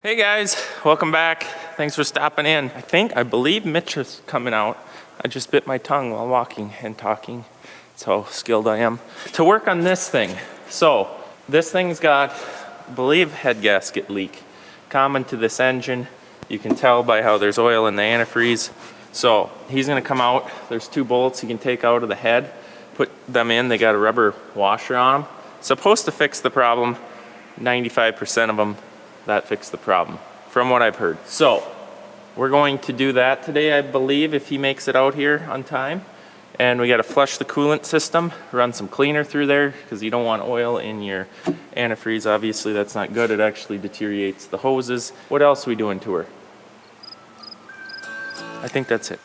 Hey guys, welcome back. Thanks for stopping in. I believe Mitch is coming out. I just bit my tongue while walking and talking. That's how skilled I am. To work on this thing. So, this thing's got, I believe, head gasket leak. Common to this engine. You can tell by how there's oil in the antifreeze. So, he's gonna come out. There's two bolts you can take out of the head. Put them in, they got a rubber washer on them. Supposed to fix the problem. 95% of them, that fixed the problem, from what I've heard. So, we're going to do that today, I believe, if he makes it out here on time. And we gotta flush the coolant system, run some cleaner through there, because you don't want oil in your antifreeze. Obviously, that's not good. It actually deteriorates the hoses. What else are we doing to her? I think that's it.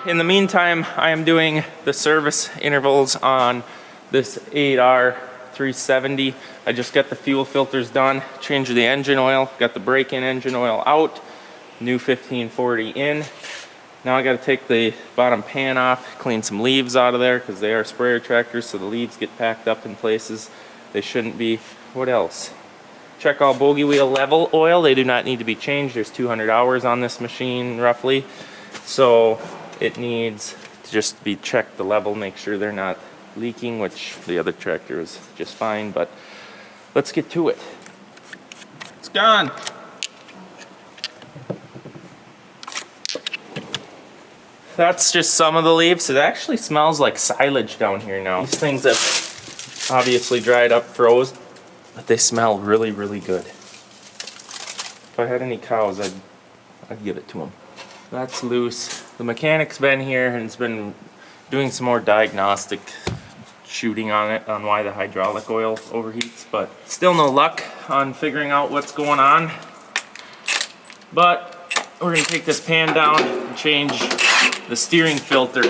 In the meantime, I am doing the service intervals on this 8R 370. I just got the fuel filters done, changed the engine oil, got the break-in engine oil out, new 1540 in. Now I got to take the bottom pan off, clean some leaves out of there because they are sprayer tractors, so the leaves get packed up in places they shouldn't be. What else? Check all bogey wheel level oil. They do not need to be changed. There's 200 hours on this machine roughly. So it needs to just be checked the level, make sure they're not leaking, which the other tractor is just fine, but let's get to it. It's gone. That's just some of the leaves. It actually smells like silage down here now. These things have obviously dried up, froze, but they smell really, really good. If I had any cows, I'd give it to them. That's loose. The mechanic's been here and has been doing some more diagnostic shooting on it on why the hydraulic oil overheats, but still no luck on figuring out what's going on. But we're gonna take this pan down and change the steering filter.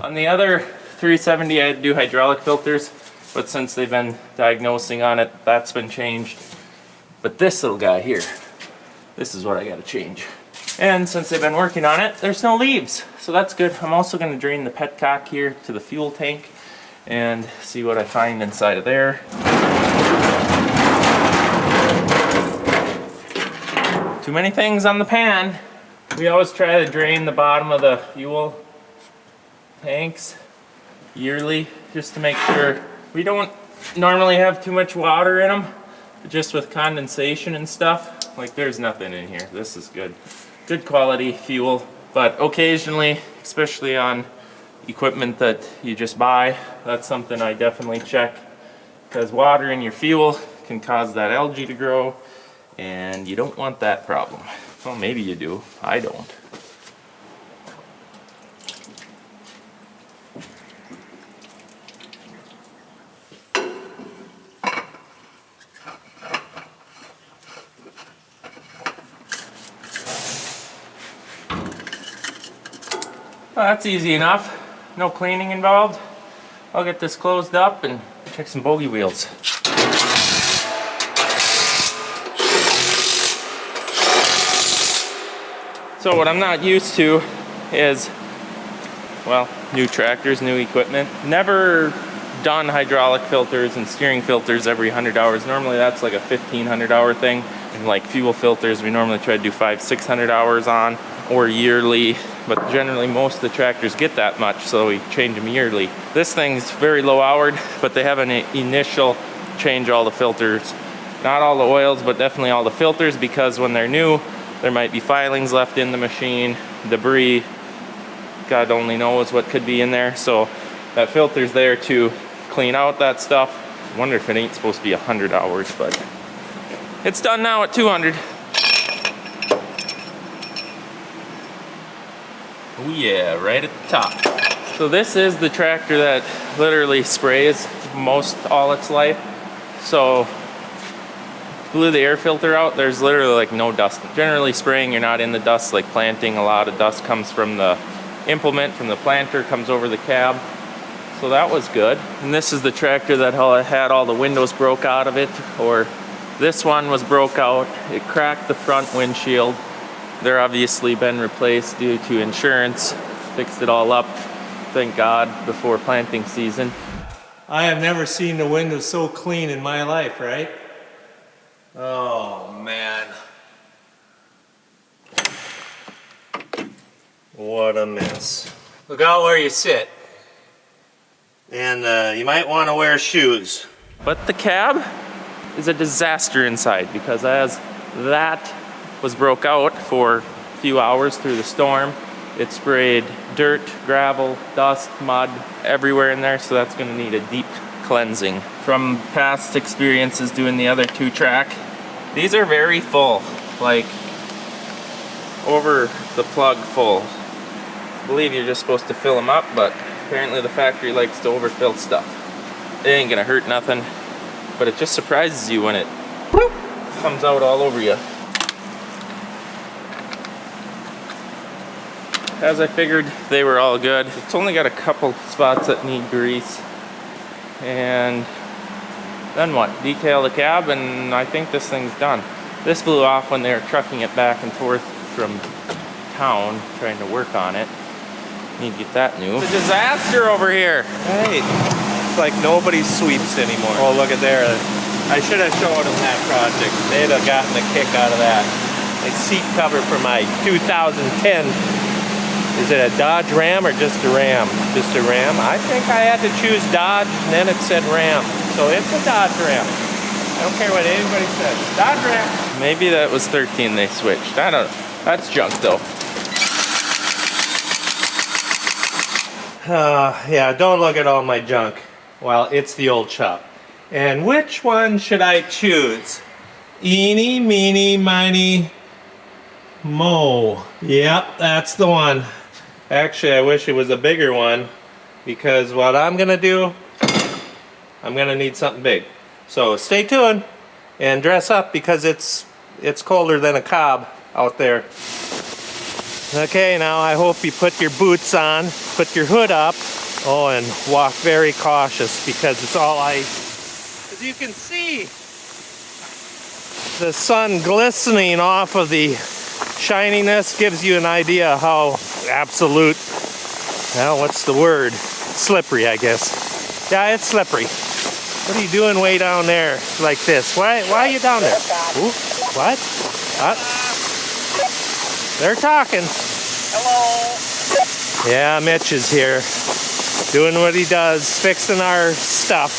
On the other 370 I had to do hydraulic filters, but since they've been diagnosing on it, that's been changed. But this little guy here, this is what I gotta change. And since they've been working on it, there's no leaves, so that's good. I'm also gonna drain the petcock here to the fuel tank and see what I find inside of there. Too many things on the pan. We always try to drain the bottom of the fuel tanks yearly just to make sure. We don't normally have too much water in them, but just with condensation and stuff, like there's nothing in here. This is good quality fuel, but occasionally, especially on equipment that you just buy, that's something I definitely check, because water in your fuel can cause that algae to grow and you don't want that problem. Well, maybe you do. I don't. Well, that's easy enough. No cleaning involved. I'll get this closed up and check some bogey wheels. So what I'm not used to is, well, new tractors, new equipment. Never done hydraulic filters and steering filters every 100 hours. Normally that's like a 1,500 hour thing. And like fuel filters, we normally try to do 500-600 hours on, or yearly, but generally most of the tractors get that much, so we change them yearly. This thing's very low houred, but they have an initial change all the filters. Not all the oils, but definitely all the filters, because when they're new, there might be filings left in the machine, debris, God only knows what could be in there. So that filter's there to clean out that stuff. I wonder if it ain't supposed to be 100 hours, but it's done now at 200. Oh yeah, right at the top. So this is the tractor that literally sprays most all its life. So blew the air filter out, there's literally like no dust. Generally spraying, you're not in the dust. Like planting, a lot of dust comes from the implement, from the planter, comes over the cab. So that was good. And this is the tractor that had all the windows broke out of it, or this one was broke out. It cracked the front windshield. They're obviously been replaced due to insurance. Fixed it all up, thank God, before planting season. I have never seen the windows so clean in my life, right? Oh, man. What a mess. Look out where you sit. And you might want to wear shoes. But the cab is a disaster inside, because as that was broke out for a few hours through the storm, it sprayed dirt, gravel, dust, mud everywhere in there, so that's going to need a deep cleansing. From past experiences doing the other 2-track, these are very full, like over the plug full. I believe you're just supposed to fill them up, but apparently the factory likes to overfill stuff. It ain't gonna hurt nothing, but it just surprises you when it whoop, comes out all over you. As I figured, they were all good. It's only got a couple spots that need grease. And then what? Detail the cab, and I think this thing's done. This blew off when they were trucking it back and forth from town, trying to work on it. Need to get that new. It's a disaster over here. Hey, it's like nobody sweeps anymore. Oh, look at there. I should have showed them that project. They'd have gotten a kick out of that. A seat cover for my 2010. Is it a Dodge Ram or just a Ram? Just a Ram? I think I had to choose Dodge, and then it said Ram. So it's a Dodge Ram. I don't care what anybody says. Dodge Ram. Maybe that was 13 they switched. I don't know. That's junk though. Yeah, don't look at all my junk. Well, it's the old shop. And which one should I choose? Eeny, meeny, miny, mo. Yep, that's the one. Actually, I wish it was a bigger one, because what I'm gonna do, I'm gonna need something big. So stay tuned and dress up, because it's colder than a cob out there. Okay, now I hope you put your boots on, put your hood up, oh, and walk very cautious, because it's all ice. As you can see, the sun glistening off of the shininess gives you an idea how absolute, well, what's the word? Slippery, I guess. Yeah, it's slippery. What are you doing way down there like this? Why are you down there? Ooh, what? They're talking. Hello. Yeah, Mitch is here, doing what he does, fixing our stuff.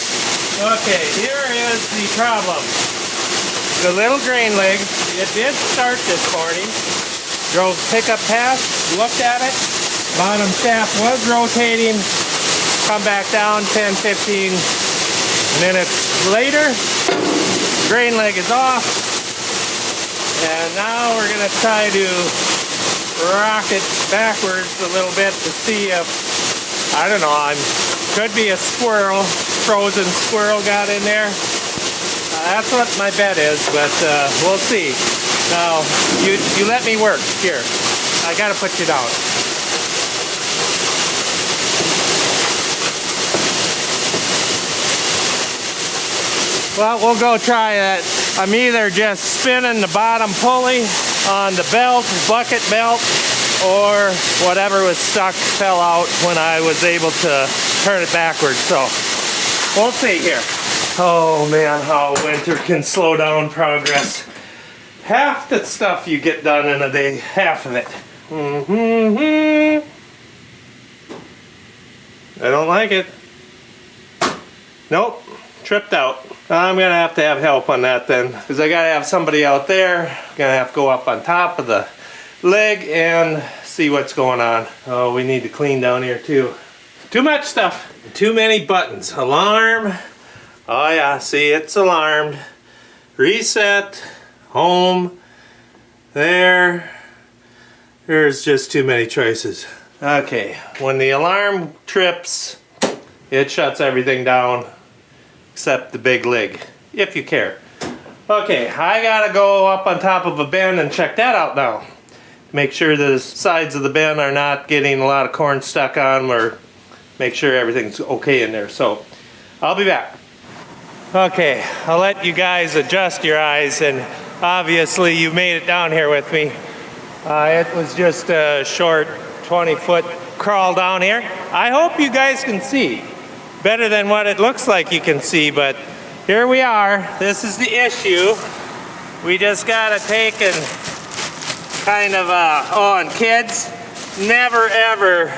Okay, here is the problem. The little grain leg, it did start this morning. Drove pickup past, looked at it. Bottom shaft was rotating. Come back down 10, 15 minutes later. Grain leg is off. And now we're gonna try to rock it backwards a little bit to see if, I don't know, could be a squirrel, frozen squirrel got in there. That's what my bet is, but we'll see. Now, you let me work. Here, I gotta put you down. Well, we'll go try that. I'm either just spinning the bottom pulley on the belt, bucket belt, or whatever was stuck fell out when I was able to turn it backwards. So, we'll see here. Oh man, how winter can slow down progress. Half the stuff you get done in a day, half of it. I don't like it. Nope, tripped out. I'm gonna have to have help on that then, because I gotta have somebody out there. Gonna have to go up on top of the leg and see what's going on. Oh, we need to clean down here too. Too much stuff. Too many buttons. Alarm. Oh yeah, see, it's alarmed. Reset. Home. There. There's just too many choices. Okay, when the alarm trips, it shuts everything down except the big lig, if you care. Okay, I gotta go up on top of a bin and check that out now. Make sure the sides of the bin are not getting a lot of corn stuck on them, or make sure everything's okay in there. So, I'll be back. Okay, I'll let you guys adjust your eyes, and obviously you made it down here with me. It was just a short 20-foot crawl down here. I hope you guys can see better than what it looks like you can see, but here we are. This is the issue. We just gotta take and kind of, and kids, never ever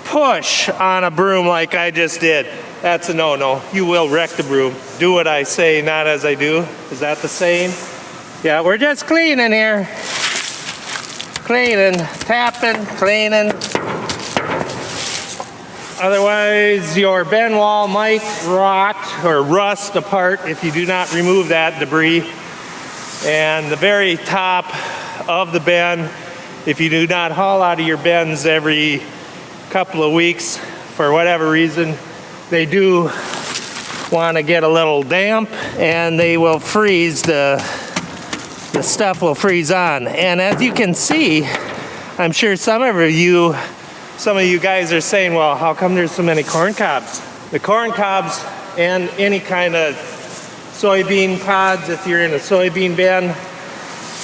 push on a broom like I just did. That's a no-no. You will wreck the broom. Do what I say, not as I do. Is that the saying? Yeah, we're just cleaning here. Cleaning, tapping, cleaning. Otherwise, your bin wall might rot or rust apart if you do not remove that debris. And the very top of the bin, if you do not haul out of your bins every couple of weeks, for whatever reason, they do want to get a little damp, and they will freeze, the stuff will freeze on. And as you can see, I'm sure some of you guys are saying, well, how come there's so many corn cobs? The corn cobs and any kind of soybean pods, if you're in a soybean bin,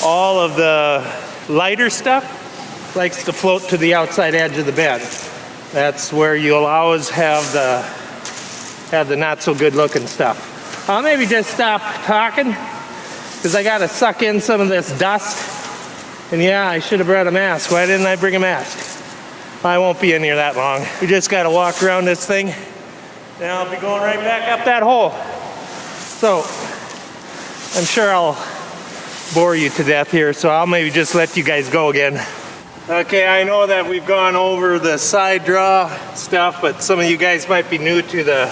all of the lighter stuff likes to float to the outside edge of the bin. That's where you'll always have the not so good looking stuff. I'll maybe just stop talking because I gotta suck in some of this dust. And yeah, I should have brought a mask. Why didn't I bring a mask? I won't be in here that long. We just gotta walk around this thing. Then I'll be going right back up that hole. So, I'm sure I'll bore you to death here, so I'll maybe just let you guys go again. Okay, I know that we've gone over the side draw stuff, but some of you guys might be new to the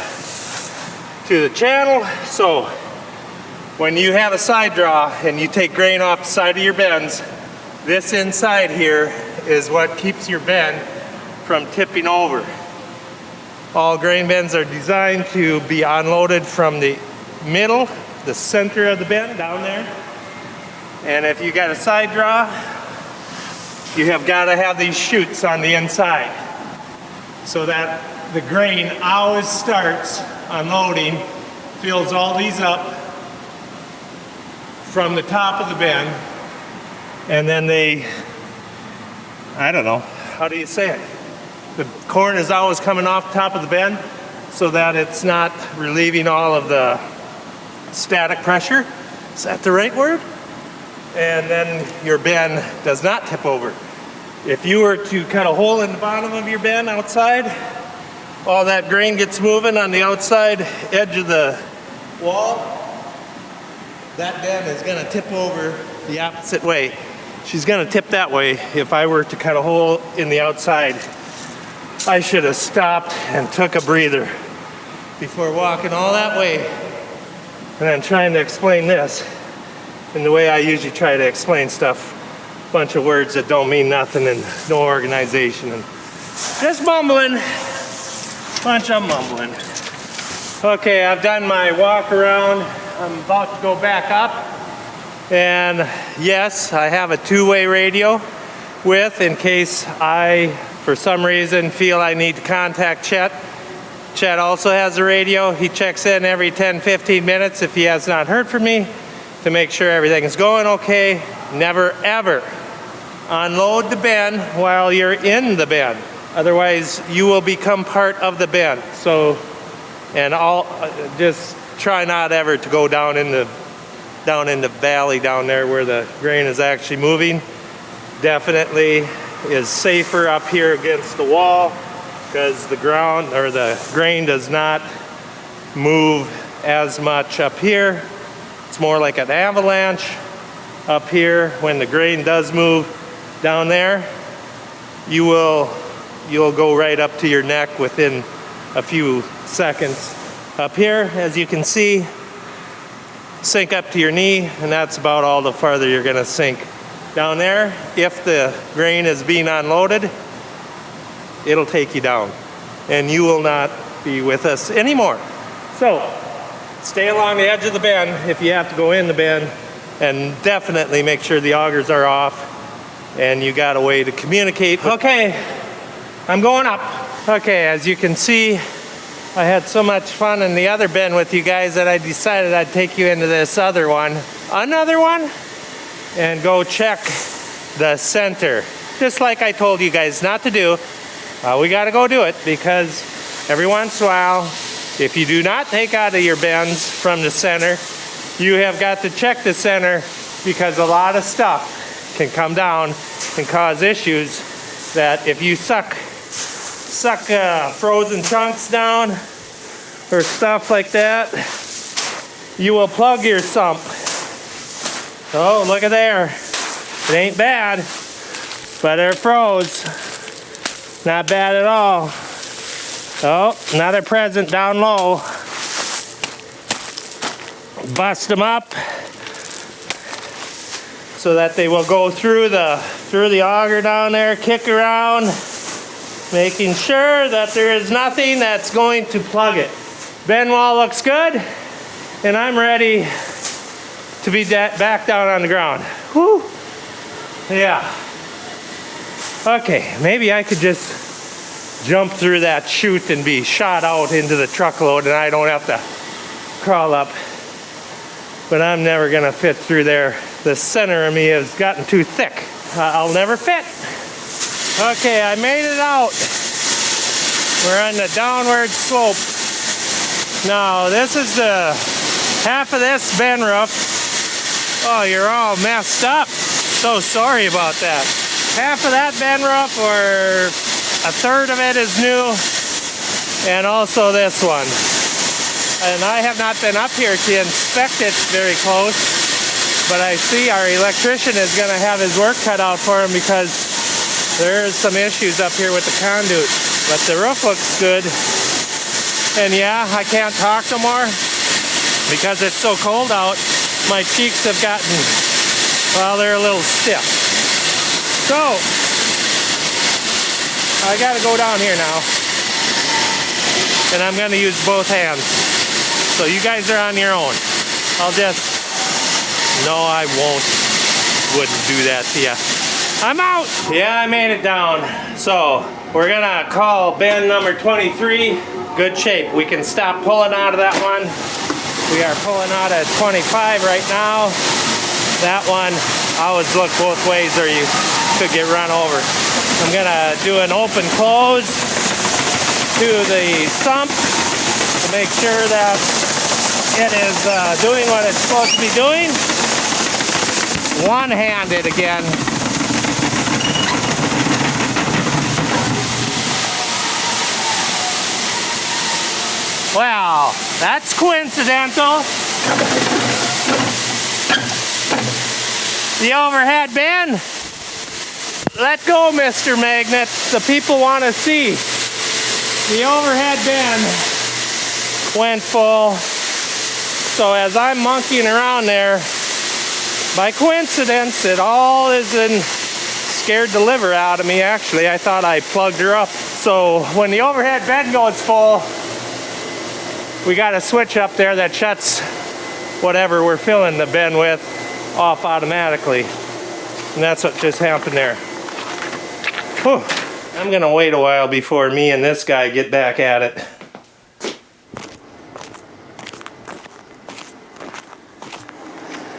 channel. So, when you have a side draw and you take grain off the side of your bins, this inside here is what keeps your bin from tipping over. All grain bins are designed to be unloaded from the middle, the center of the bin down there. And if you got a side draw, you have got to have these chutes on the inside so that the grain always starts unloading, fills all these up from the top of the bin, and then I don't know, how do you say it? The corn is always coming off the top of the bin so that it's not relieving all of the static pressure. Is that the right word? And then your bin does not tip over. If you were to cut a hole in the bottom of your bin outside, all that grain gets moving on the outside edge of the wall, that bin is gonna tip over the opposite way. She's gonna tip that way. If I were to cut a hole in the outside, I should have stopped and took a breather before walking all that way and then trying to explain this in the way I usually try to explain stuff. A bunch of words that don't mean nothing and no organization and just mumbling. Bunch of mumbling. Okay, I've done my walk around. I'm about to go back up. And yes, I have a two-way radio with, in case I, for some reason, feel I need to contact Chet. Chet also has a radio. He checks in every 10-15 minutes if he has not heard from me to make sure everything is going okay. Never ever unload the bin while you're in the bin. Otherwise, you will become part of the bin. So, and just try not ever to go down in the valley down there where the grain is actually moving. Definitely is safer up here against the wall because the ground or the grain does not move as much up here. It's more like an avalanche up here. When the grain does move down there, you'll go right up to your neck within a few seconds. Up here, as you can see, sink up to your knee, and that's about all the farther you're gonna sink. Down there, if the grain is being unloaded, it'll take you down. And you will not be with us anymore. So, stay along the edge of the bend if you have to go in the bend. And definitely make sure the augers are off. And you got a way to communicate. Okay, I'm going up. Okay, as you can see, I had so much fun in the other bend with you guys that I decided I'd take you into this other one. Another one? And go check the center. Just like I told you guys not to do. We gotta go do it because every once in a while, if you do not take out of your bends from the center, you have got to check the center because a lot of stuff can come down and cause issues that if you suck frozen chunks down or stuff like that, you will plug your sump. Oh, look at there. It ain't bad, but it froze. Not bad at all. Oh, another present down low. Bust them up so that they will go through the auger down there, kick around, making sure that there is nothing that's going to plug it. Bend wall looks good, and I'm ready to be back down on the ground. Whew. Yeah. Okay, maybe I could just jump through that chute and be shot out into the truckload and I don't have to crawl up. But I'm never gonna fit through there. The center of me has gotten too thick. I'll never fit. Okay, I made it out. We're on the downward slope. Now, this is the half of this bend roof. Oh, you're all messed up. So sorry about that. Half of that bend roof, or a third of it, is new. And also this one. And I have not been up here to inspect it very close, but I see our electrician is going to have his work cut out for him because there's some issues up here with the conduit. But the roof looks good. And yeah, I can't talk no more because it's so cold out. My cheeks have gotten, well, they're a little stiff. So, I got to go down here now. And I'm going to use both hands. So you guys are on your own. I'll just, no, I wouldn't do that to you. I'm out. Yeah, I made it down. So we're gonna call bend number 23 good shape. We can stop pulling out of that one. We are pulling out at 25 right now. That one, always look both ways or you could get run over. I'm gonna do an open close to the sump to make sure that it is doing what it's supposed to be doing. One-handed again. Well, that's coincidental. The overhead bin. Let go, Mr. Magnet. The people want to see. The overhead bin went full. So as I'm monkeying around there, by coincidence, it all isn't scared the liver out of me. Actually, I thought I plugged her up. So when the overhead bin goes full, we got a switch up there that shuts whatever we're filling the bin with off automatically. And that's what just happened there. Whew. I'm gonna wait a while before me and this guy get back at it.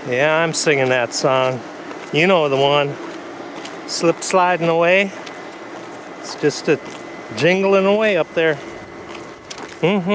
Yeah, I'm singing that song. You know the one. Slip sliding away. It's just a jingling away up there. Mm-hmm.